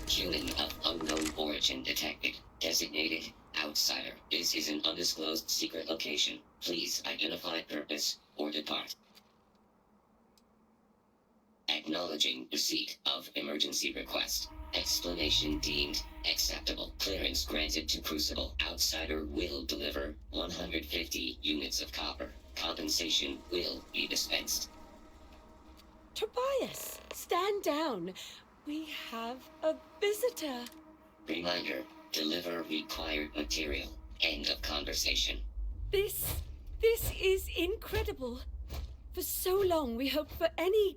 Human of unknown origin detected. Designated outsider. This is an undisclosed secret location. Please identify purpose or depart. Acknowledging receipt of emergency request. Explanation deemed acceptable. Clearance granted to Crucible. Outsider will deliver 150 units of copper. Compensation will be dispensed. Tobias, stand down. We have a visitor. Reminder, deliver required material. End of conversation. This is incredible. For so long we hoped for any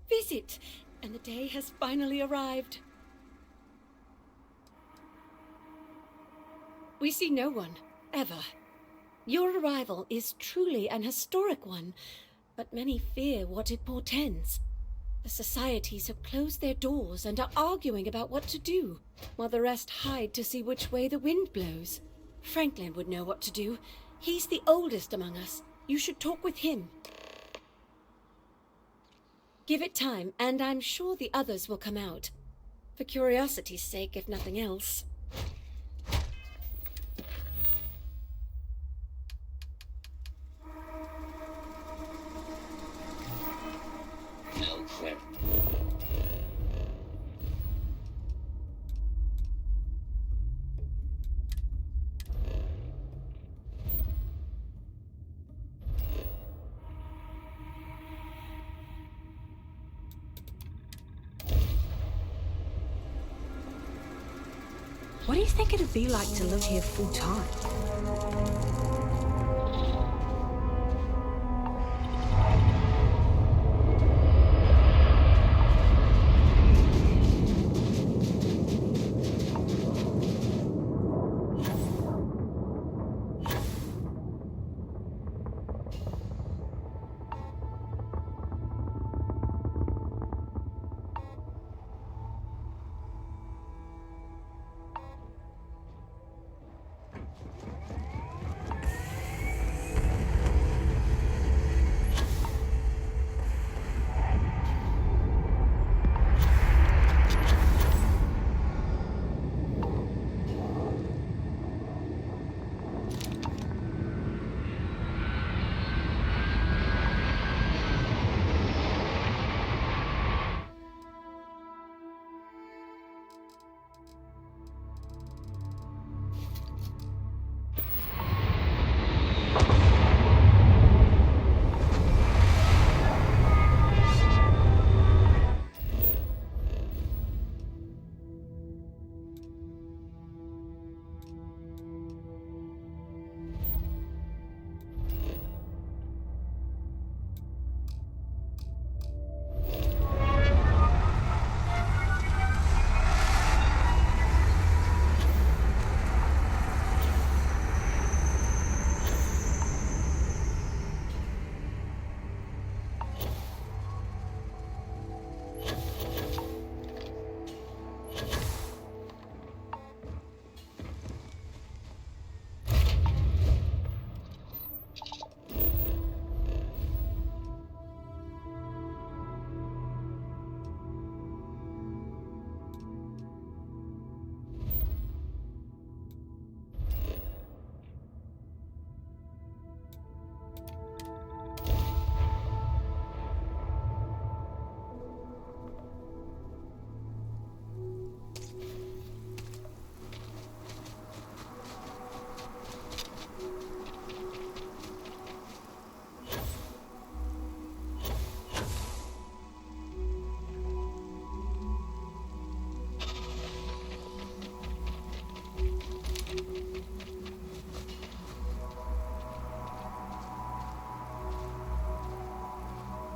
visit, and the day has finally arrived. We see no one, ever. Your arrival is truly an historic one, but many fear what it portends. The societies have closed their doors and are arguing about what to do, while the rest hide to see which way the wind blows. Franklin would know what to do. He's the oldest among us. You should talk with him. Give it time, and I'm sure the others will come out. For curiosity's sake, if nothing else. No query. What do you think it'd be like to live here full time?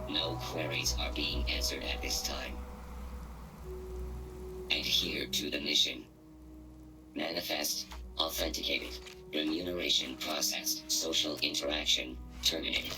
No queries are being answered at this time. Adhere to the mission. Manifest authenticated. Remuneration processed. Social interaction terminated.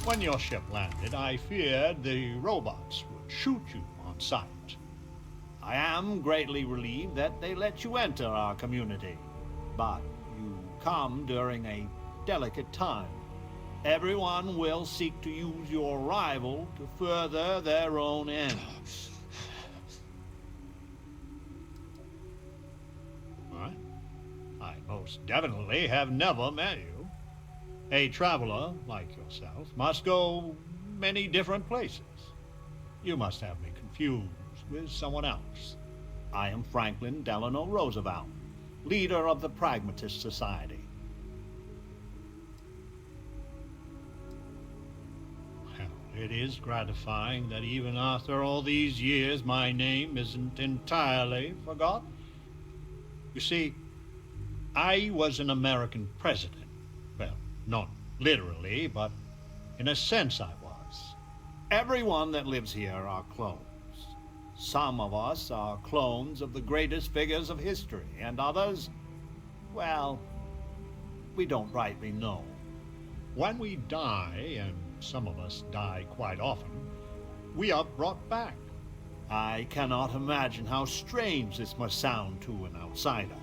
When your ship landed, I feared the robots would shoot you on sight. I am greatly relieved that they let you enter our community, but you come during a delicate time. Everyone will seek to use your arrival to further their own ends. What? I most definitely have never met you. A traveler like yourself must go many different places. You must have me confused with someone else. I am Franklin Delano Roosevelt, leader of the Pragmatist Society. Well, it is gratifying that even after all these years my name isn't entirely forgotten. You see, I was an American president. Well, not literally, but in a sense I was. Everyone that lives here are clones. Some of us are clones of the greatest figures of history, and others, well, we don't rightly know. When we die, and some of us die quite often, we are brought back. I cannot imagine how strange this must sound to an outsider.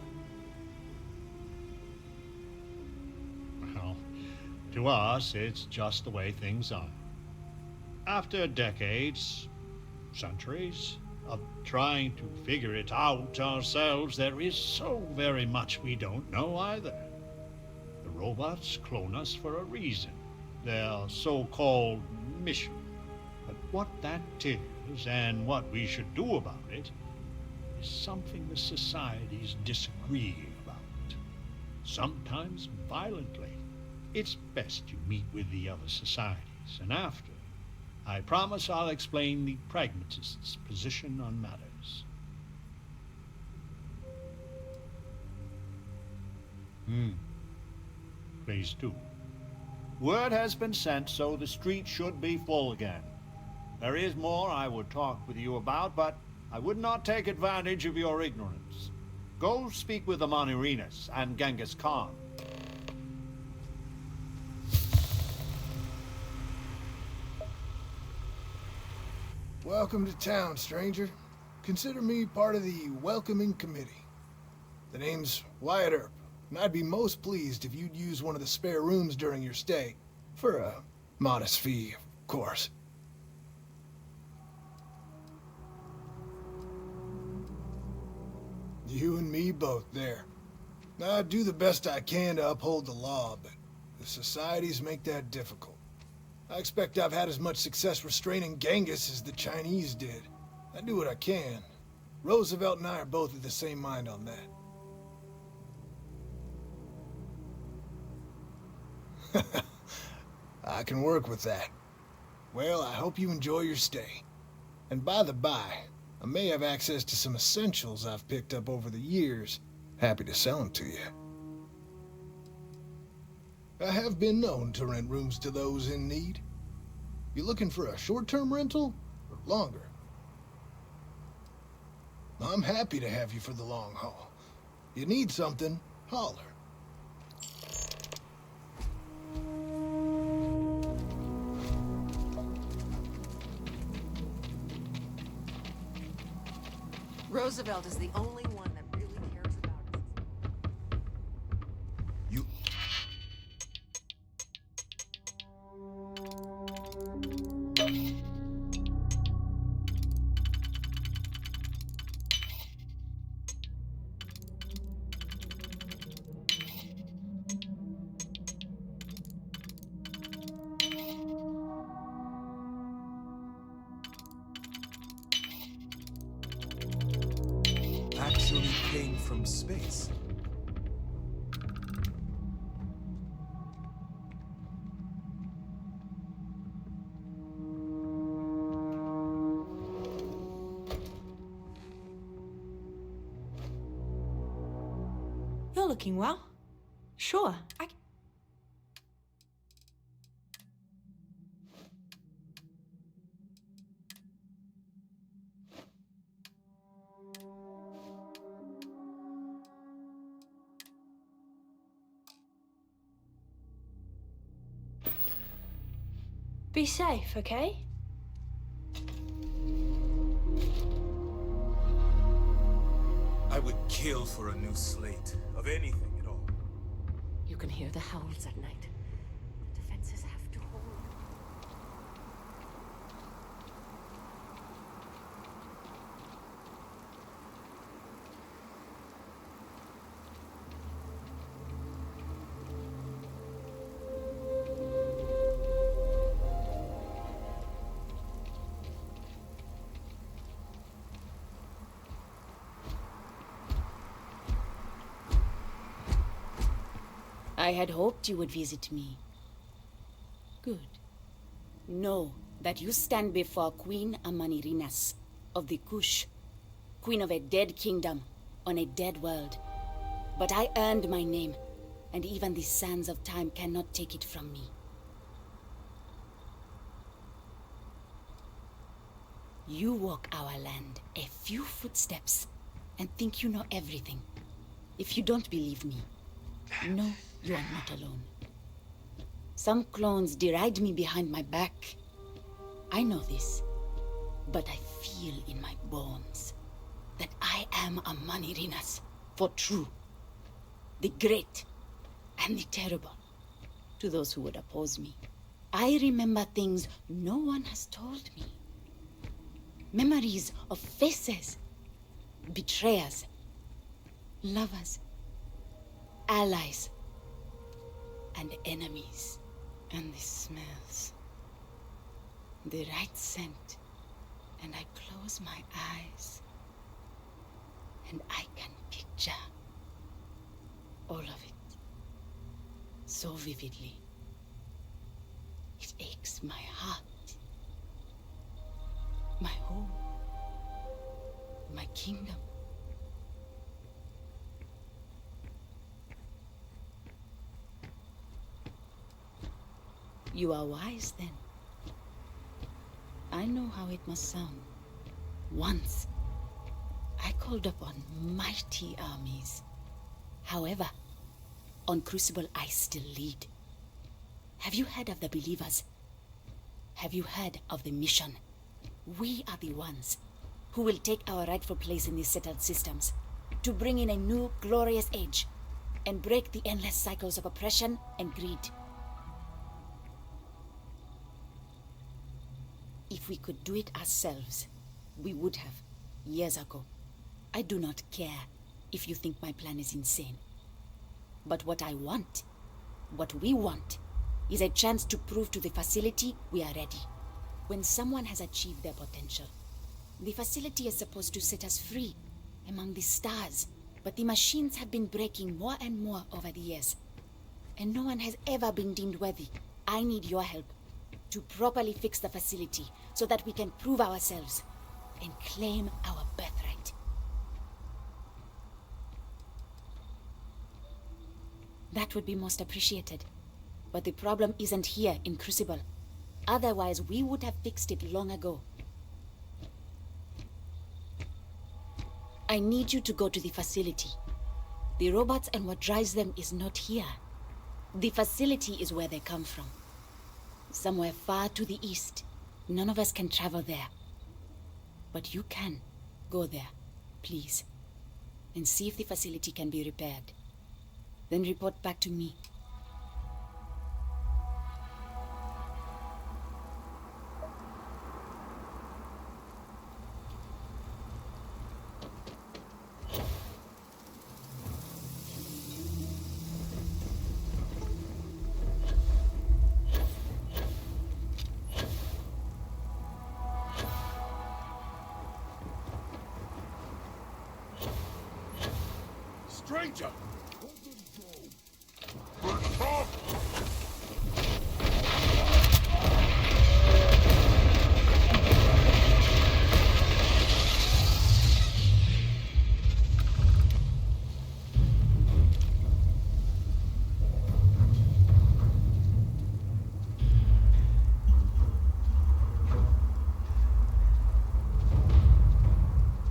Well, to us, it's just the way things are. After decades, centuries, of trying to figure it out ourselves, there is so very much we don't know either. The robots clone us for a reason, their so-called mission. But what that is and what we should do about it is something the societies disagree about, sometimes violently. It's best you meet with the other societies, and after, I promise I'll explain the pragmatists' position on matters. Please do. Word has been sent, so the street should be full again. There is more I would talk with you about, but I would not take advantage of your ignorance. Go speak with the Monirinas and Genghis Khan. Welcome to town, stranger. Consider me part of the welcoming committee. The name's Wyatt Earp, and I'd be most pleased if you'd use one of the spare rooms during your stay. For a modest fee, of course. You and me both there. I do the best I can to uphold the law, but the societies make that difficult. I expect I've had as much success restraining Genghis as the Chinese did. I do what I can. Roosevelt and I are both of the same mind on that. I can work with that. Well, I hope you enjoy your stay. And by the by, I may have access to some essentials I've picked up over the years. Happy to sell them to you. I have been known to rent rooms to those in need. You looking for a short-term rental or longer? I'm happy to have you for the long haul. You need something, holler. Roosevelt is the only one that really cares about us. You... actually came from space. You're looking well. Sure, Be safe, okay? I would kill for a new slate, of anything at all. You can hear the howls at night. The defenses have to hold. I had hoped you would visit me. Good. Know that you stand before Queen Amanirinas of the Kush, queen of a dead kingdom on a dead world. But I earned my name, and even the sands of time cannot take it from me. You walk our land a few footsteps and think you know everything. If you don't believe me, know you are not alone. Some clones deride me behind my back. I know this, but I feel in my bones that I am a Manirinas for true. The great and the terrible to those who would oppose me. I remember things no one has told me. Memories of faces, betrayers, lovers, allies, and enemies. And the smells. The right scent. And I close my eyes. And I can picture all of it. So vividly. It aches my heart. My home. My kingdom. You are wise, then. I know how it must sound. Once, I called upon mighty armies. However, on Crucible, I still lead. Have you heard of the believers? Have you heard of the mission? We are the ones who will take our rightful place in these settled systems to bring in a new, glorious age and break the endless cycles of oppression and greed. If we could do it ourselves, we would have, years ago. I do not care if you think my plan is insane. But what I want, what we want, is a chance to prove to the facility we are ready. When someone has achieved their potential, the facility is supposed to set us free among the stars. But the machines have been breaking more and more over the years, and no one has ever been deemed worthy. I need your help to properly fix the facility so that we can prove ourselves and claim our birthright. That would be most appreciated. But the problem isn't here in Crucible. Otherwise, we would have fixed it long ago. I need you to go to the facility. The robots and what drives them is not here. The facility is where they come from. Somewhere far to the east. None of us can travel there. But you can. Go there, please. And see if the facility can be repaired. Then report back to me. Stranger!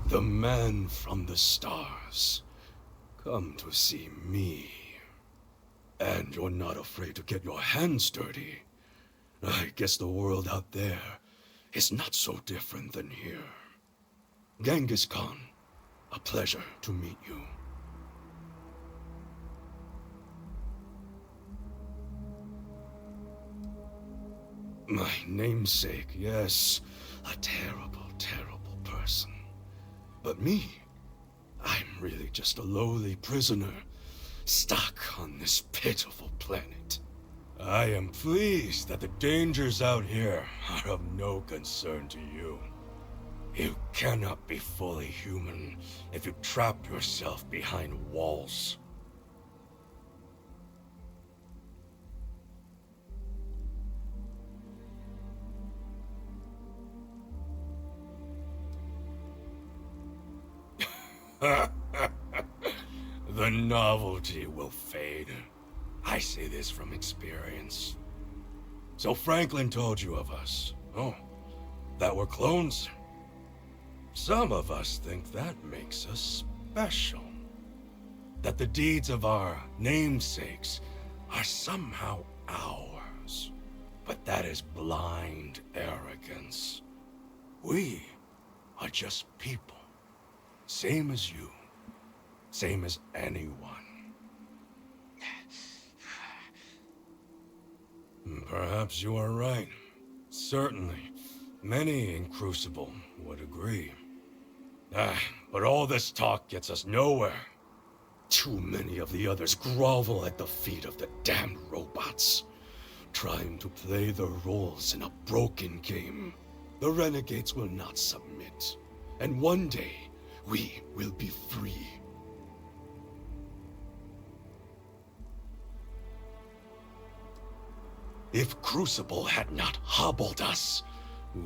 The man from the stars. Come to see me. And you're not afraid to get your hands dirty. I guess the world out there is not so different than here. Genghis Khan, a pleasure to meet you. My namesake, yes, a terrible, terrible person. But me, I'm really just a lowly prisoner, stuck on this pitiful planet. I am pleased that the dangers out here are of no concern to you. You cannot be fully human if you trap yourself behind walls. The novelty will fade. I say this from experience. So Franklin told you of us. Oh, that we're clones? Some of us think that makes us special. That the deeds of our namesakes are somehow ours. But that is blind arrogance. We are just people. Same as you. Same as anyone. Perhaps you are right. Certainly, many in Crucible would agree. But all this talk gets us nowhere. Too many of the others grovel at the feet of the damned robots, trying to play their roles in a broken game. The renegades will not submit, and one day, we will be free. If Crucible had not hobbled us,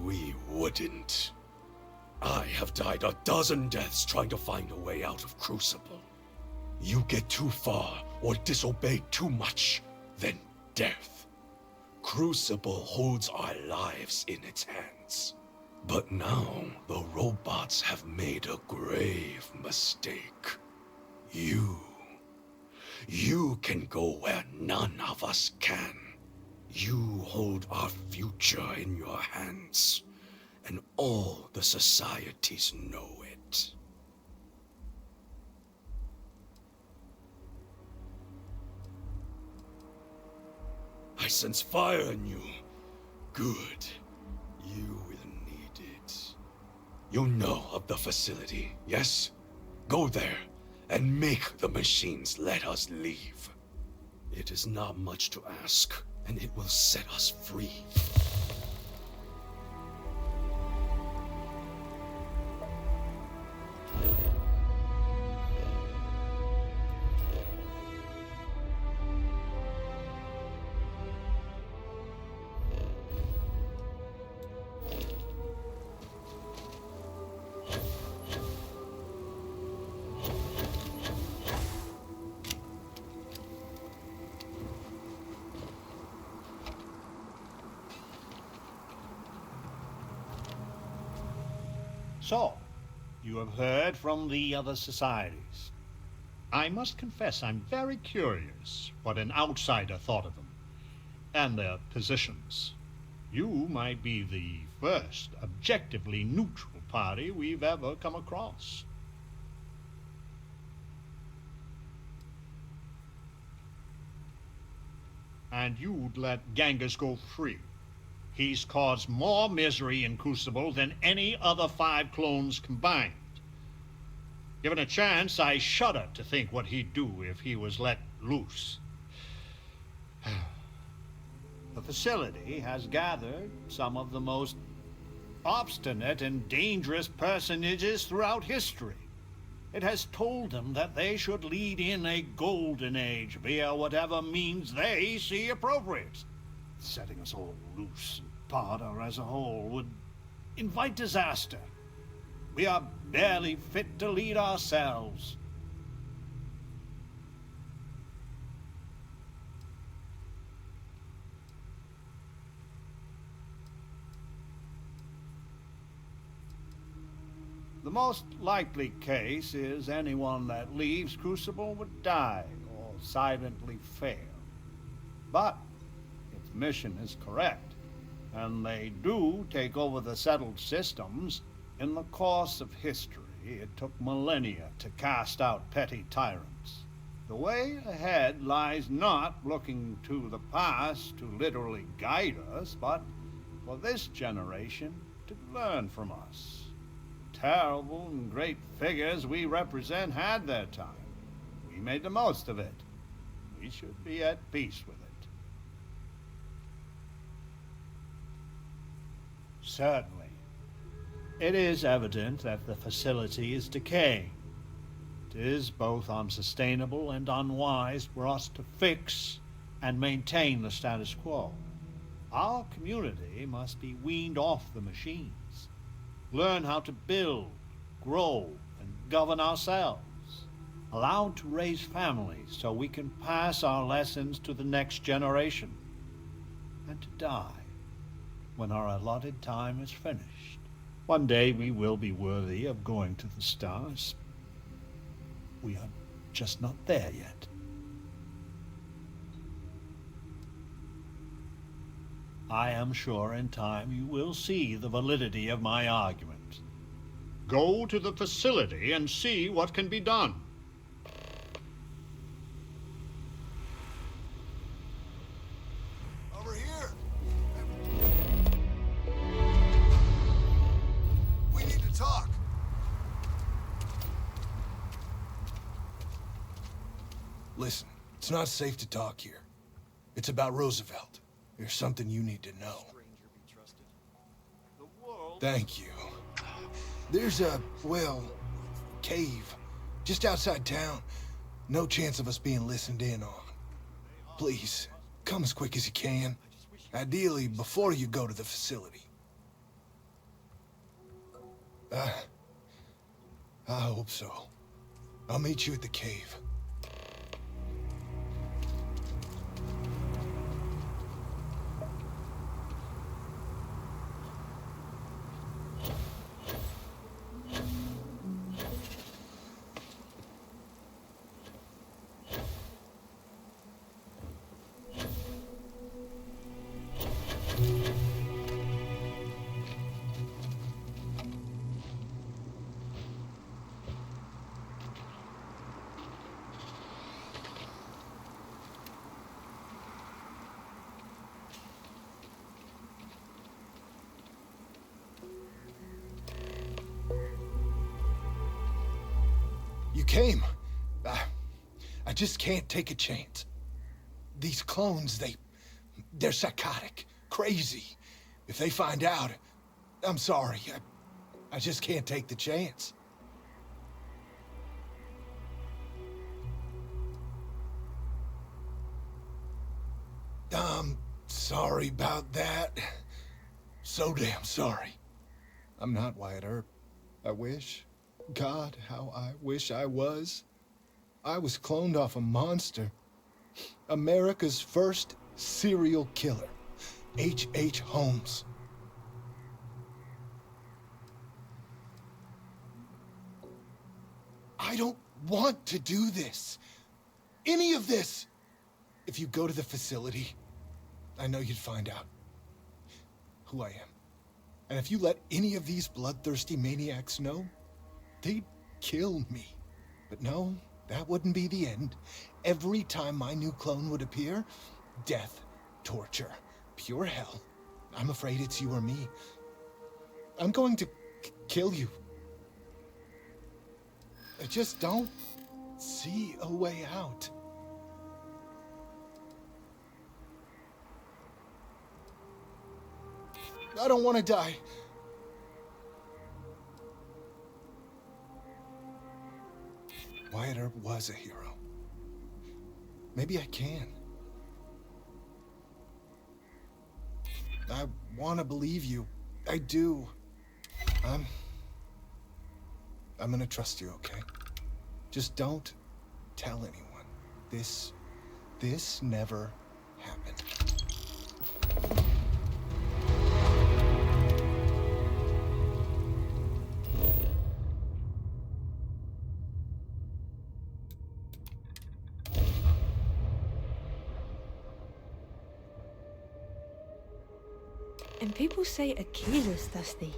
we wouldn't. I have died a dozen deaths trying to find a way out of Crucible. You get too far or disobey too much, then death. Crucible holds our lives in its hands. But now, the robots have made a grave mistake. You can go where none of us can. You hold our future in your hands, and all the societies know it. I sense fire in you. Good. You will need it. You know of the facility, yes? Go there, and make the machines let us leave. It is not much to ask, and it will set us free. So, you have heard from the other societies. I must confess I'm very curious what an outsider thought of them, and their positions. You might be the first objectively neutral party we've ever come across. And you'd let Genghis go free. He's caused more misery in Crucible than any other 5 clones combined. Given a chance, I shudder to think what he'd do if he was let loose. The facility has gathered some of the most obstinate and dangerous personages throughout history. It has told them that they should lead in a golden age via whatever means they see appropriate. Setting us all loose and Parda as a whole would invite disaster. We are barely fit to lead ourselves. The most likely case is anyone that leaves Crucible would die or silently fail. But if the mission is correct, and they do take over the settled systems, in the course of history it took millennia to cast out petty tyrants. The way ahead lies not looking to the past to literally guide us, but for this generation to learn from us. The terrible and great figures we represent had their time. We made the most of it. We should be at peace with it. Certainly. It is evident that the facility is decaying. It is both unsustainable and unwise for us to fix and maintain the status quo. Our community must be weaned off the machines, learn how to build, grow, and govern ourselves, allowed to raise families so we can pass our lessons to the next generation, and to die when our allotted time is finished. One day we will be worthy of going to the stars. We are just not there yet. I am sure in time you will see the validity of my argument. Go to the facility and see what can be done. Over here! We need to talk. Listen, it's not safe to talk here. It's about Roosevelt. There's something you need to know. Thank you. There's a, well, cave just outside town. No chance of us being listened in on. Please, come as quick as you can. Ideally, before you go to the facility. I hope so. I'll meet you at the cave. You came. I just can't take a chance. These clones, they're psychotic, crazy. If they find out, I'm sorry. I just can't take the chance. I'm sorry about that. So damn sorry. I'm not Wyatt Earp. I wish. God, how I wish I was. I was cloned off a monster. America's first serial killer. H.H. Holmes. I don't want to do this. Any of this. If you go to the facility, I know you'd find out who I am. And if you let any of these bloodthirsty maniacs know, they'd kill me. But no, that wouldn't be the end. Every time my new clone would appear, death, torture, pure hell. I'm afraid it's you or me. I'm going to kill you. I just don't see a way out. I don't want to die. Wyatt Earp was a hero. Maybe I can. I want to believe you. I do. I'm gonna trust you, okay? Just don't tell anyone. This never happened. And people say Achilles thirsty.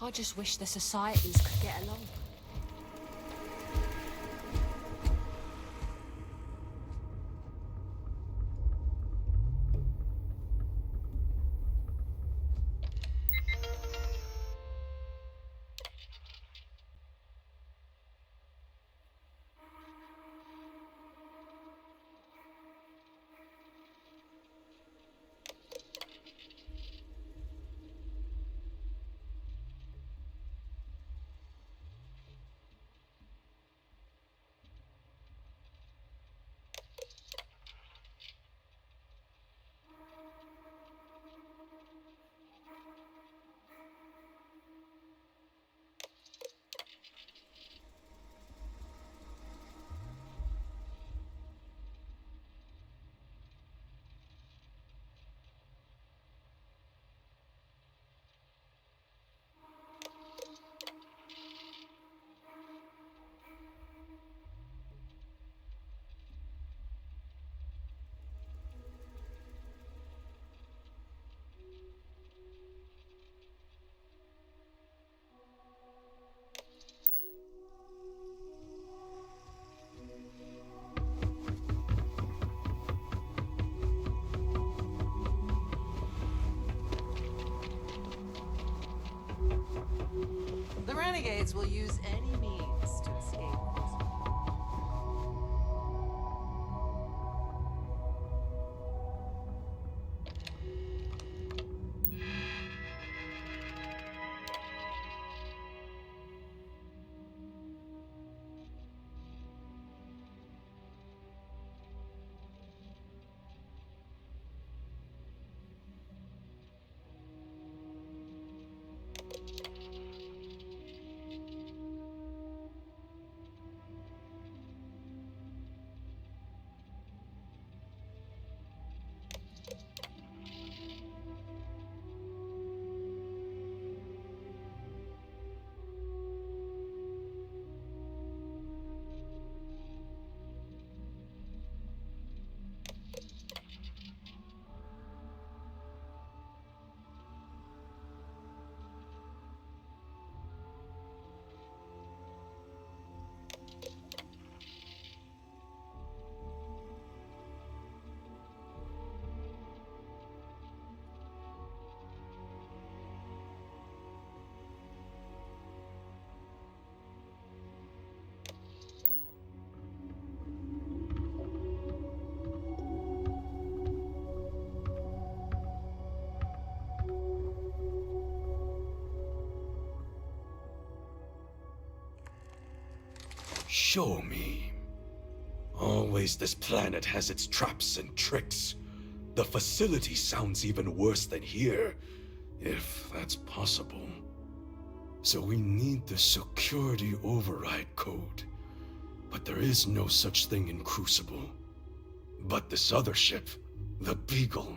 I just wish the societies could get along. The renegades will use any means to escape. Show me. Always this planet has its traps and tricks. The facility sounds even worse than here, if that's possible. So we need the security override code. But there is no such thing in Crucible. But this other ship, the Beagle,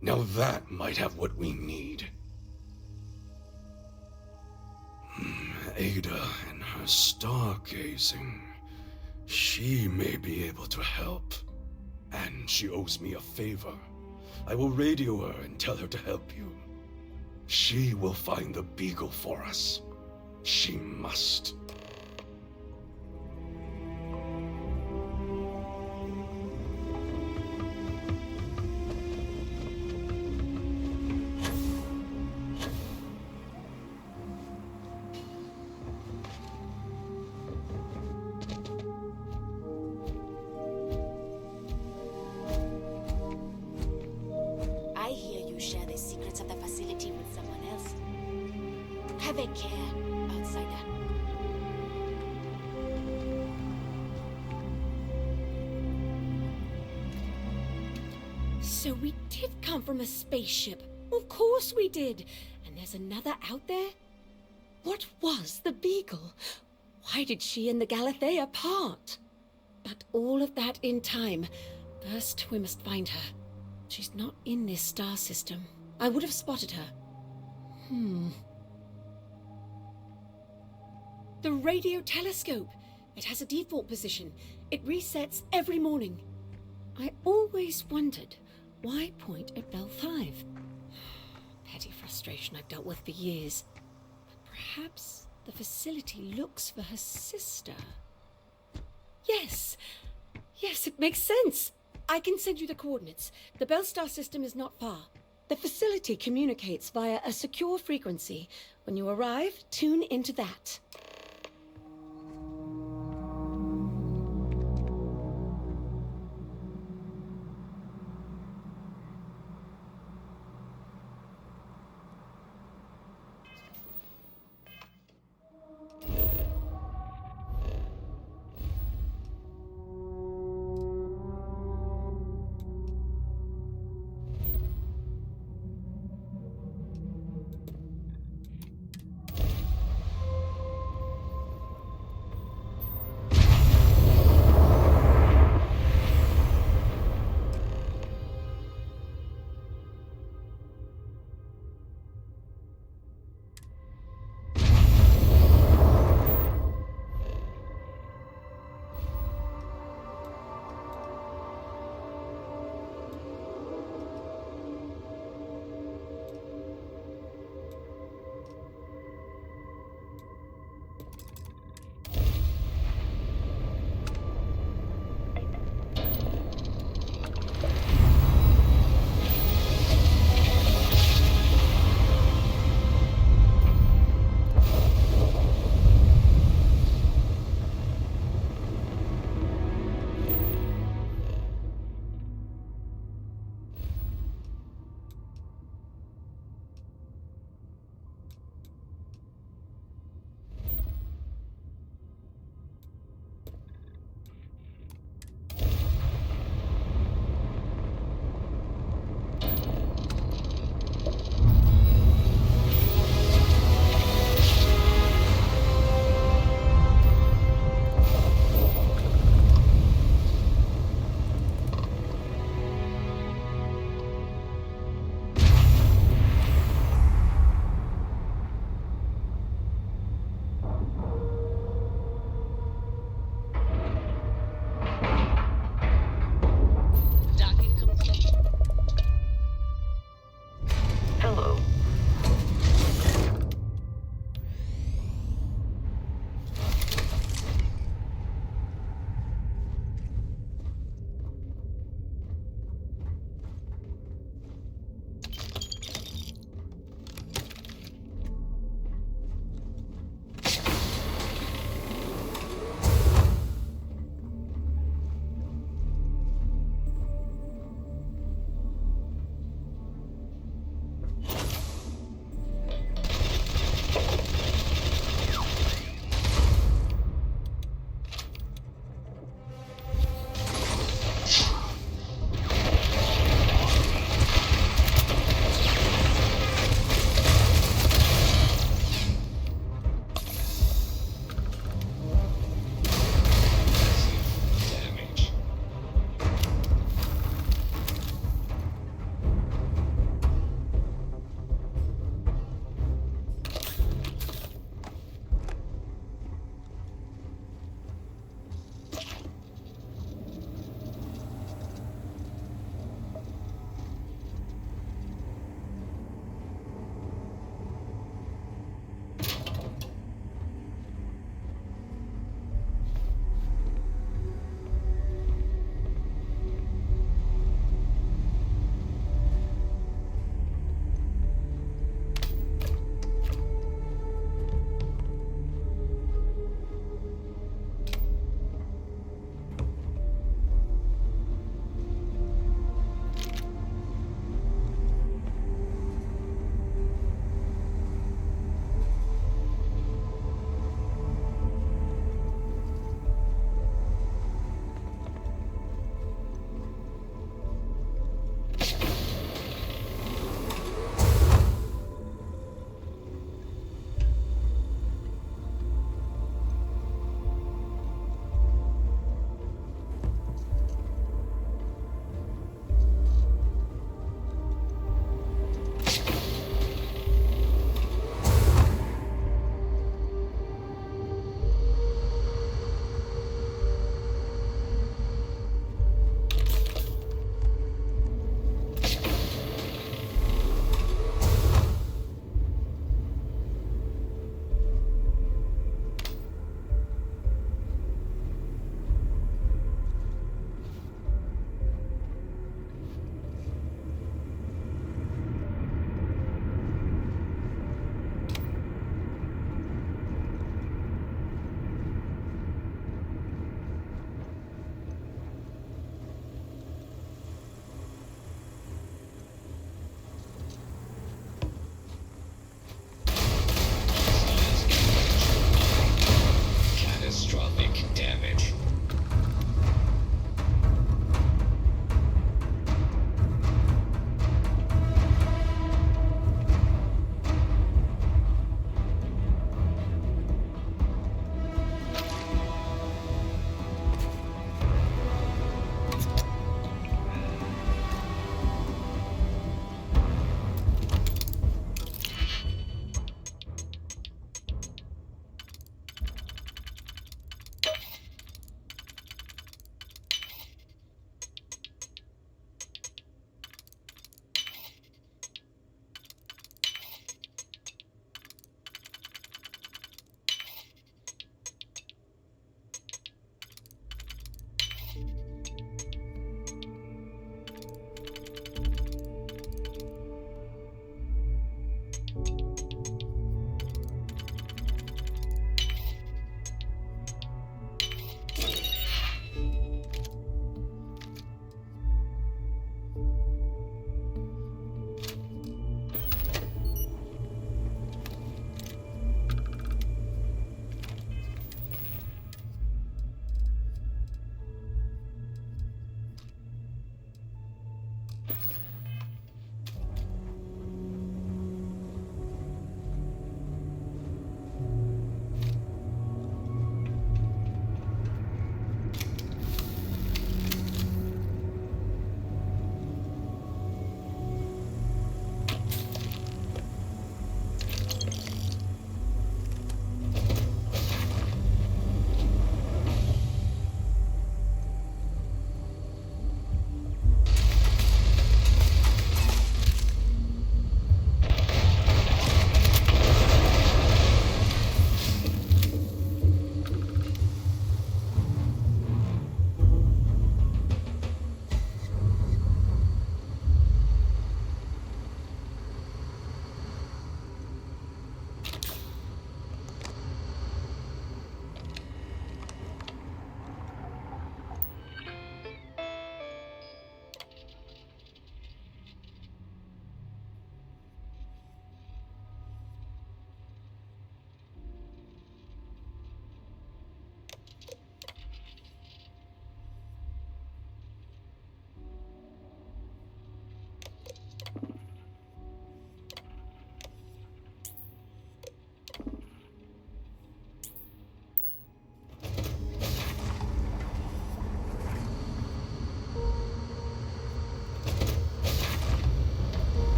now that might have what we need. Ada and her stargazing. She may be able to help. And she owes me a favor. I will radio her and tell her to help you. She will find the Beagle for us. She must. I hear you share the secrets of the facility with someone else. Have a care, outsider. So we did come from a spaceship. Of course we did. And there's another out there? What was the Beagle? Why did she and the Galathea part? But all of that in time. First, we must find her. She's not in this star system. I would have spotted her. The radio telescope. It has a default position. It resets every morning. I always wondered, why point at Bell 5? Petty frustration I've dealt with for years. But Perhaps the facility looks for her sister. Yes! Yes, it makes sense! I can send you the coordinates. The Bellstar system is not far. The facility communicates via a secure frequency. When you arrive, tune into that.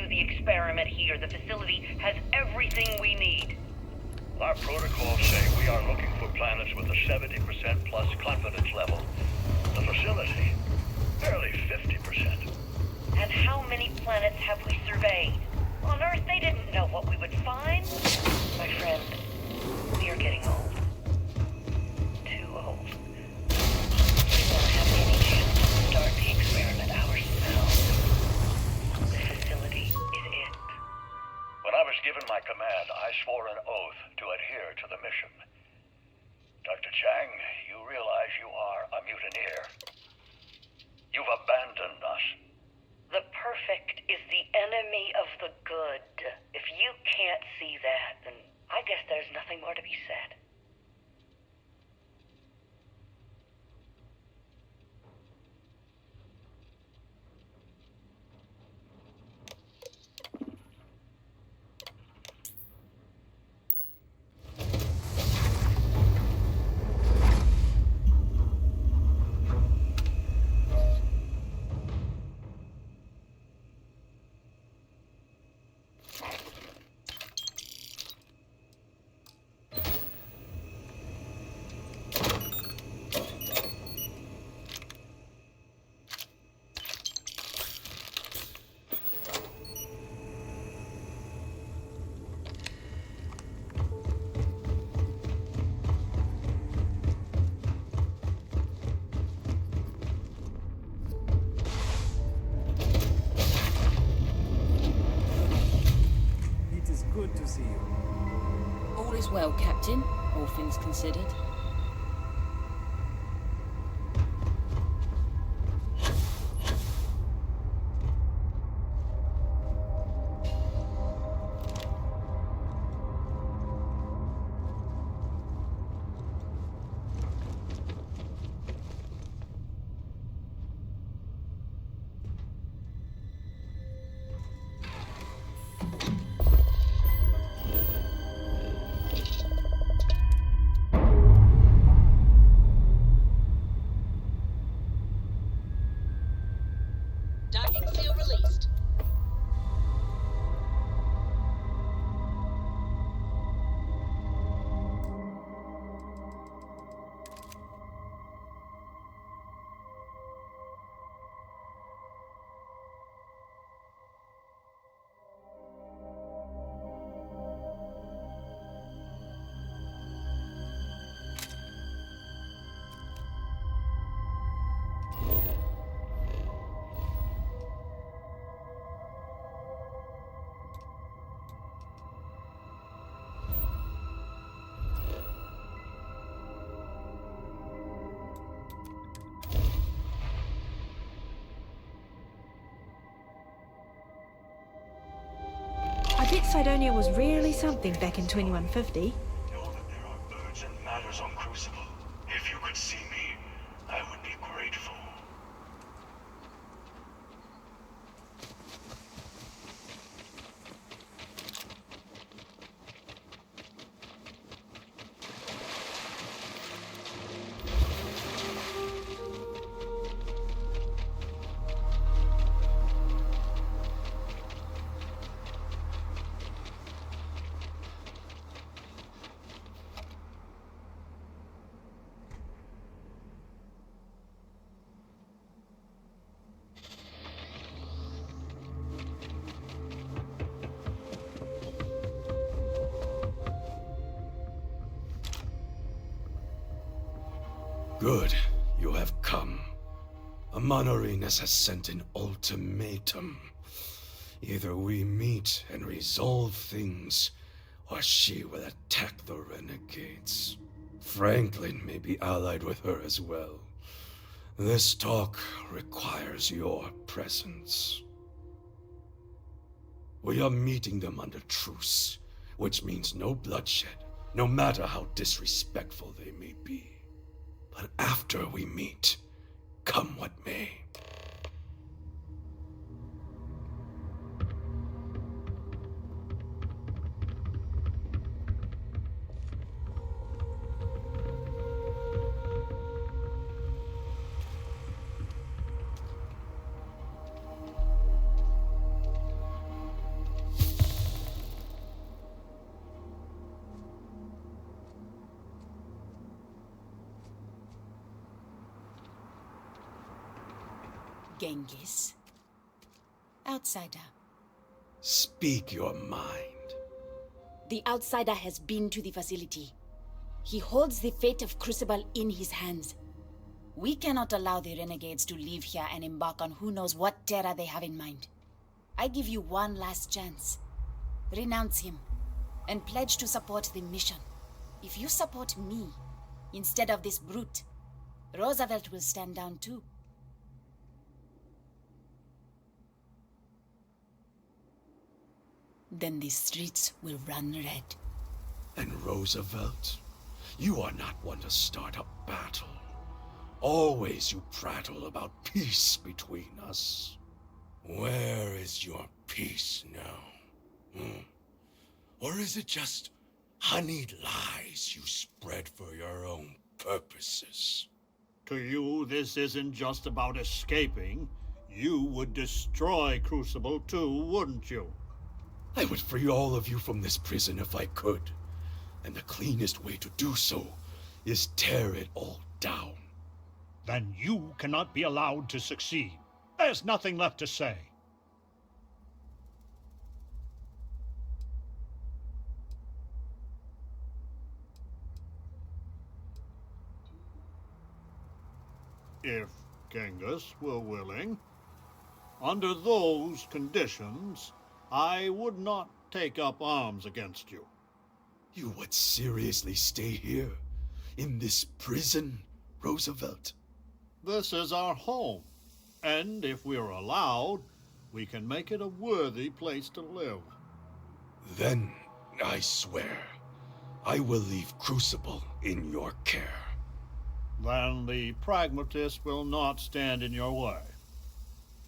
do the experiment here. The facility has everything we need. Our protocols say we are looking for planets with a 70% plus confidence level. The facility, barely 50%. And how many planets have we surveyed? On Earth, they didn't know what we would find. My friend, we are getting old. Too old. We won't have any chance to start the experiment ourselves. The facility is it. When I was given my command, I swore an oath to adhere to the mission. Dr. Chang, you realize you are a mutineer. You've abandoned us. The perfect is the enemy of the good. If you can't see that, then I guess there's nothing more to be said. Good to see you. All is well, Captain, all things considered. Docking seal released. I bet Sidonia was really something back in 2150. Know that there are urgent matters on Crucible. If you could see me, I would be grateful. Good, you have come. Amanorenas has sent an ultimatum. Either we meet and resolve things, or she will attack the renegades. Franklin may be allied with her as well. This talk requires your presence. We are meeting them under truce, which means no bloodshed, no matter how disrespectful they may be. But after we meet, come what may. Genghis. Outsider. Speak your mind. The outsider has been to the facility. He holds the fate of Crucible in his hands. We cannot allow the renegades to leave here and embark on who knows what terror they have in mind. I give you one last chance. Renounce him, and pledge to support the mission. If you support me, instead of this brute, Roosevelt will stand down too. Then the streets will run red. And Roosevelt, you are not one to start a battle. Always you prattle about peace between us. Where is your peace now? Or is it just honeyed lies you spread for your own purposes? To you, this isn't just about escaping. You would destroy Crucible too, wouldn't you? I would free all of you from this prison if I could. And the cleanest way to do so is tear it all down. Then you cannot be allowed to succeed. There's nothing left to say. If Genghis were willing, under those conditions, I would not take up arms against you. You would seriously stay here, in this prison, Roosevelt? This is our home, and if we're allowed, we can make it a worthy place to live. Then, I swear, I will leave Crucible in your care. Then the pragmatist will not stand in your way.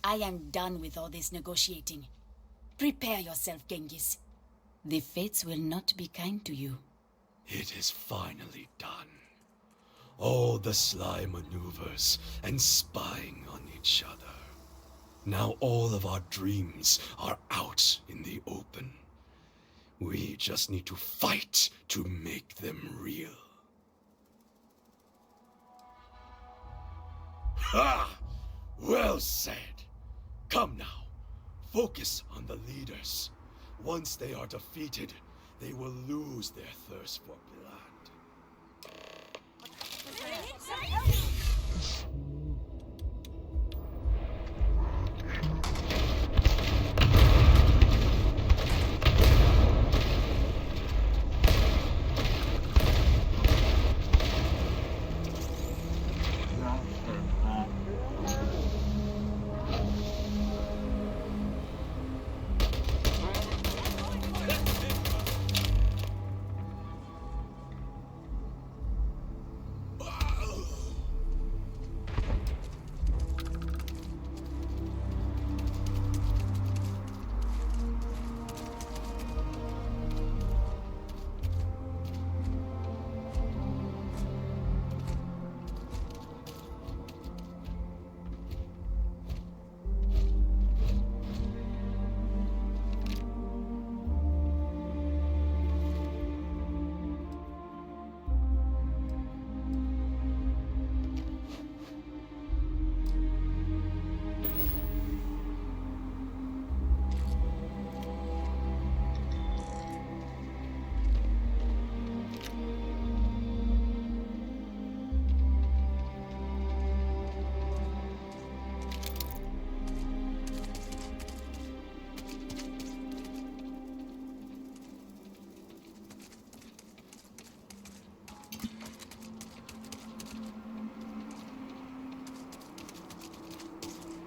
I am done with all this negotiating. Prepare yourself, Genghis. The fates will not be kind to you. It is finally done. All the sly maneuvers and spying on each other. Now all of our dreams are out in the open. We just need to fight to make them real. Ha! Well said. Come now. Focus on the leaders. Once they are defeated, they will lose their thirst for blood.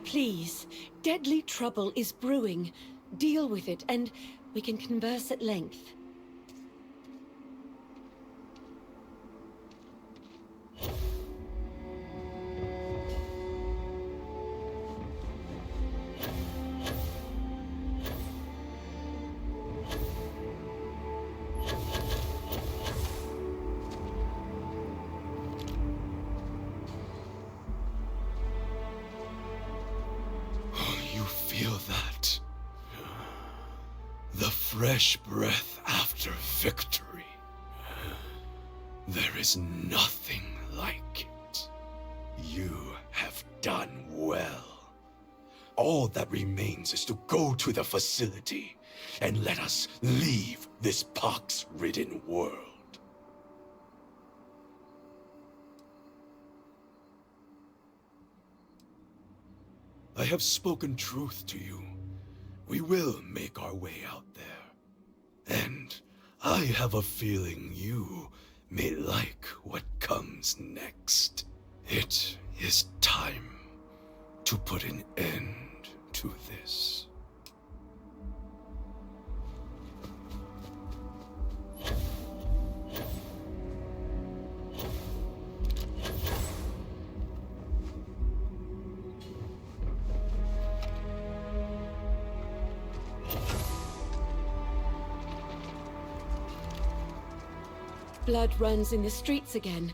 Please, deadly trouble is brewing. Deal with it, and we can converse at length. Feel that? The fresh breath after victory. There is nothing like it. You have done well. All that remains is to go to the facility and let us leave this pox-ridden world. I have spoken truth to you. We will make our way out there. And I have a feeling you may like what comes next. It is time to put an end to this. Blood runs in the streets again.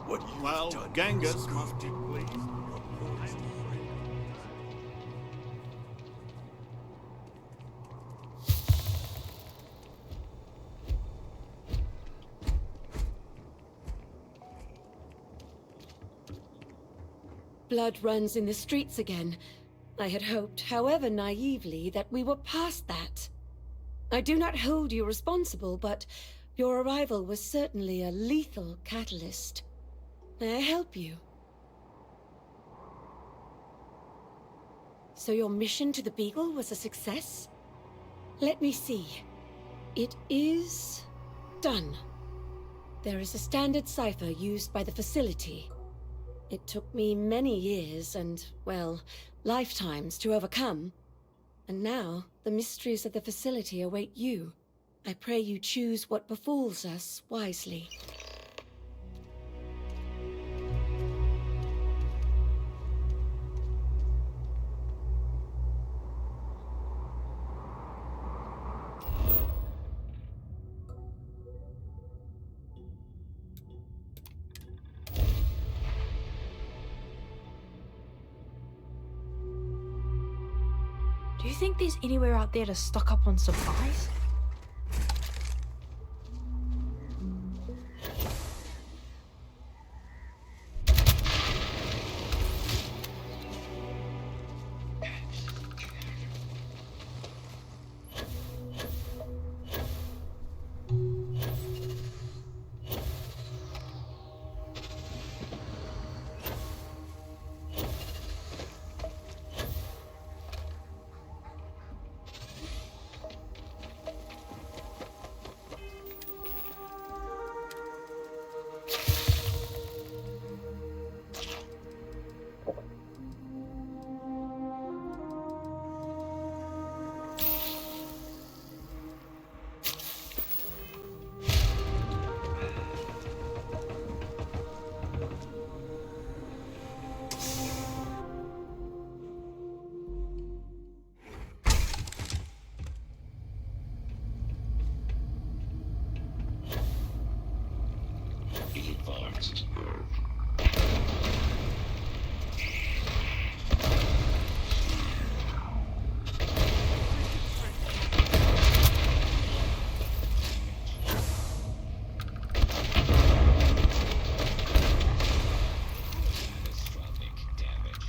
What you Well, have done Genghis is must be pleased. Blood runs in the streets again. I had hoped, however naively, that we were past that. I do not hold you responsible, but your arrival was certainly a lethal catalyst. May I help you? So your mission to the Beagle was a success? Let me see. It is done. There is a standard cipher used by the facility. It took me many years and, well, lifetimes to overcome. And now, the mysteries of the facility await you. I pray you choose what befalls us wisely. Do you think there's anywhere out there to stock up on supplies? Advanced. Catastrophic damage.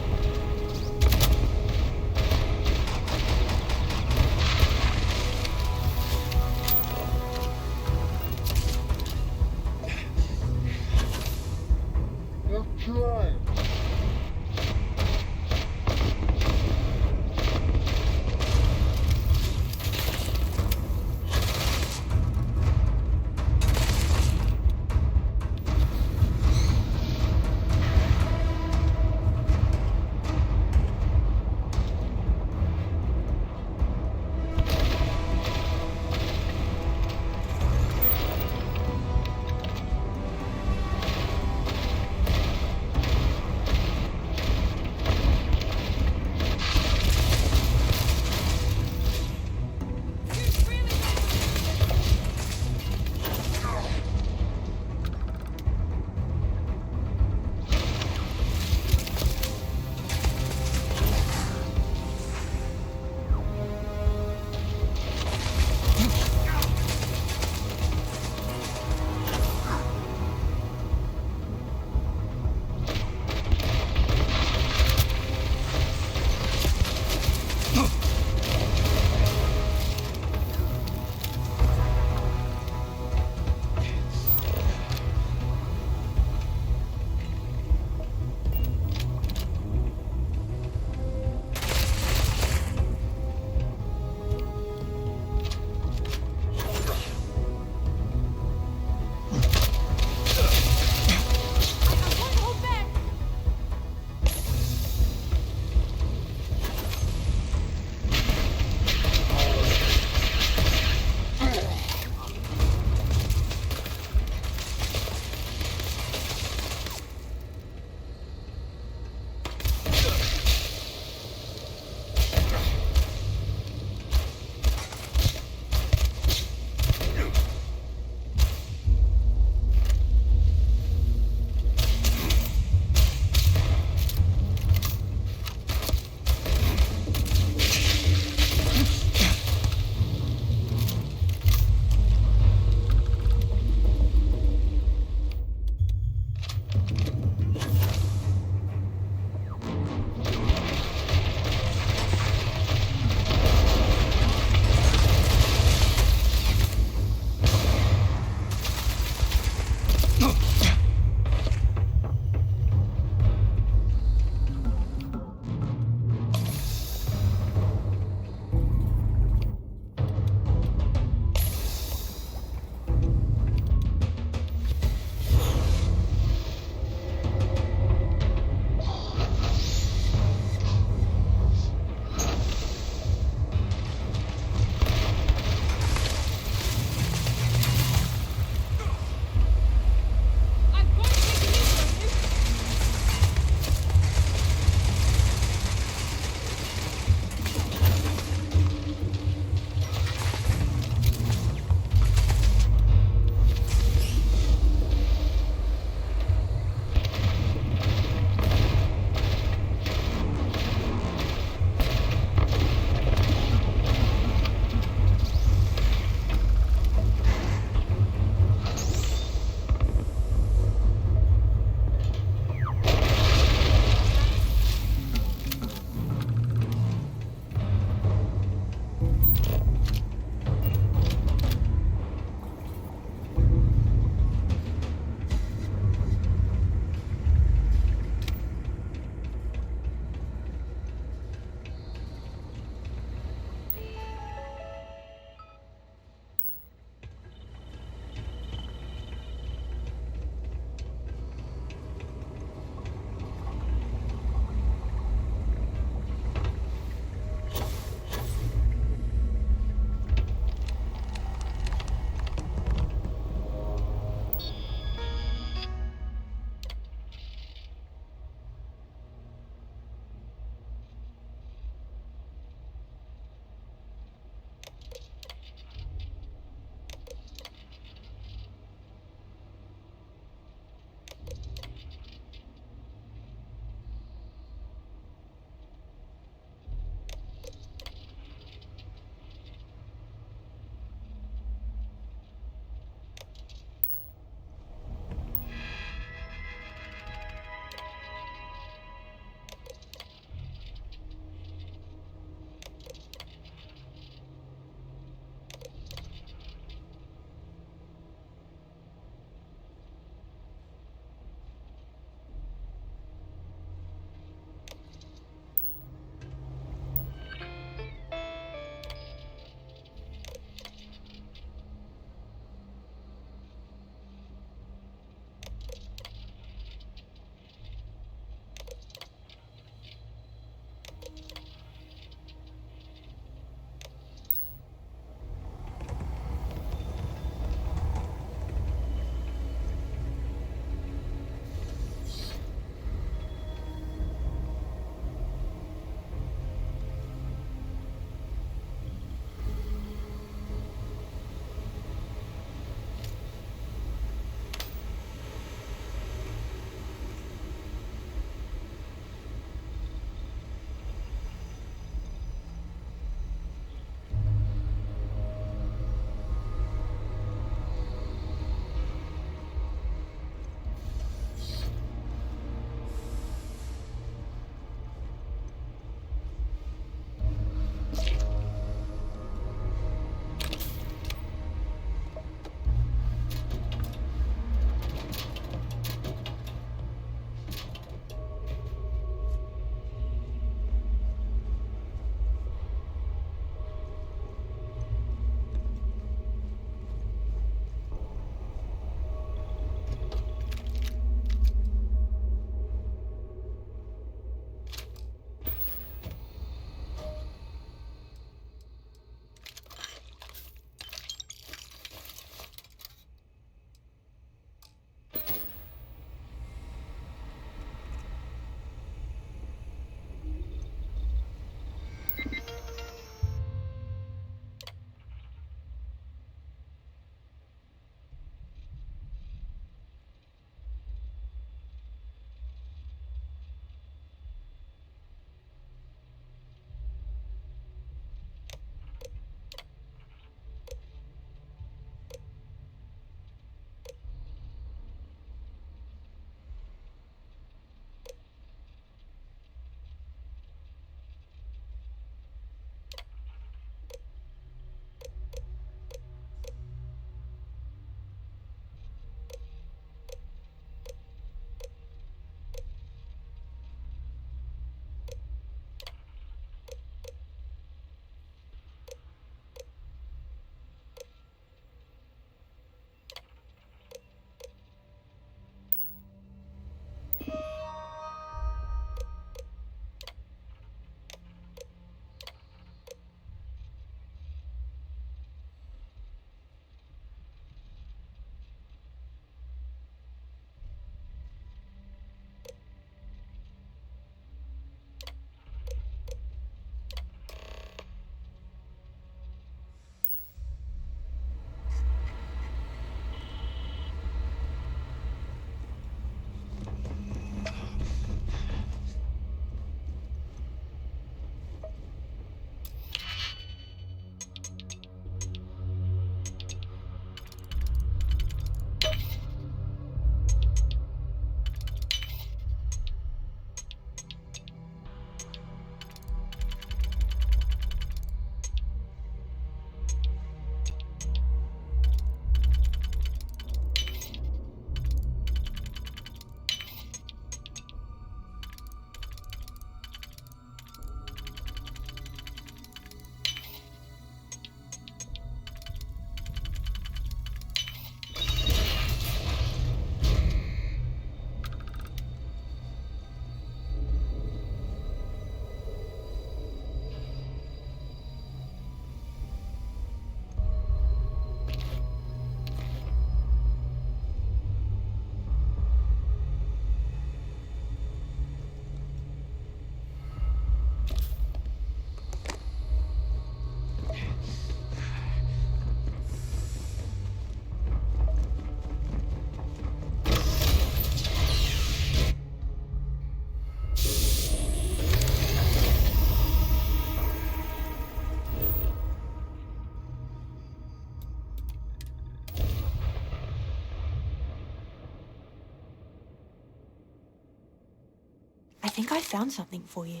think I found something for you.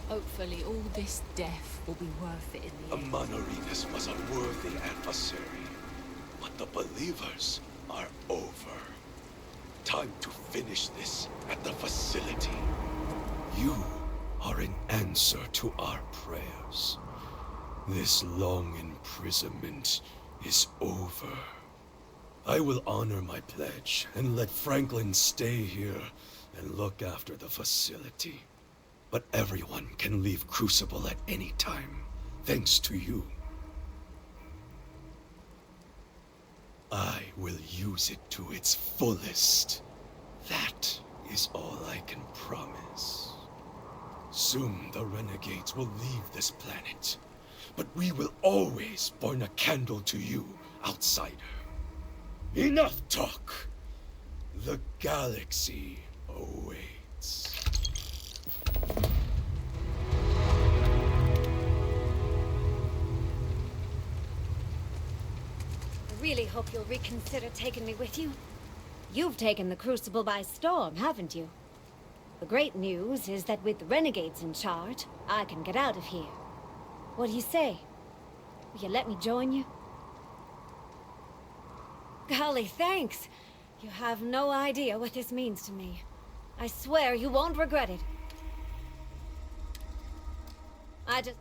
Hopefully all this death will be worth it in the end. Amanuensis was a worthy adversary, but the believers are over. Time to finish this at the facility. You are an answer to our prayers. This long imprisonment is over. I will honor my pledge and let Franklin stay here and look after the facility. But everyone can leave Crucible at any time, thanks to you. I will use it to its fullest. That is all I can promise. Soon the renegades will leave this planet, but we will always burn a candle to you, outsider. Enough talk! The galaxy awaits. I really hope you'll reconsider taking me with you. You've taken the Crucible by storm, haven't you? The great news is that with the renegades in charge, I can get out of here. What do you say? Will you let me join you? Golly, thanks! You have no idea what this means to me. I swear you won't regret it. I just...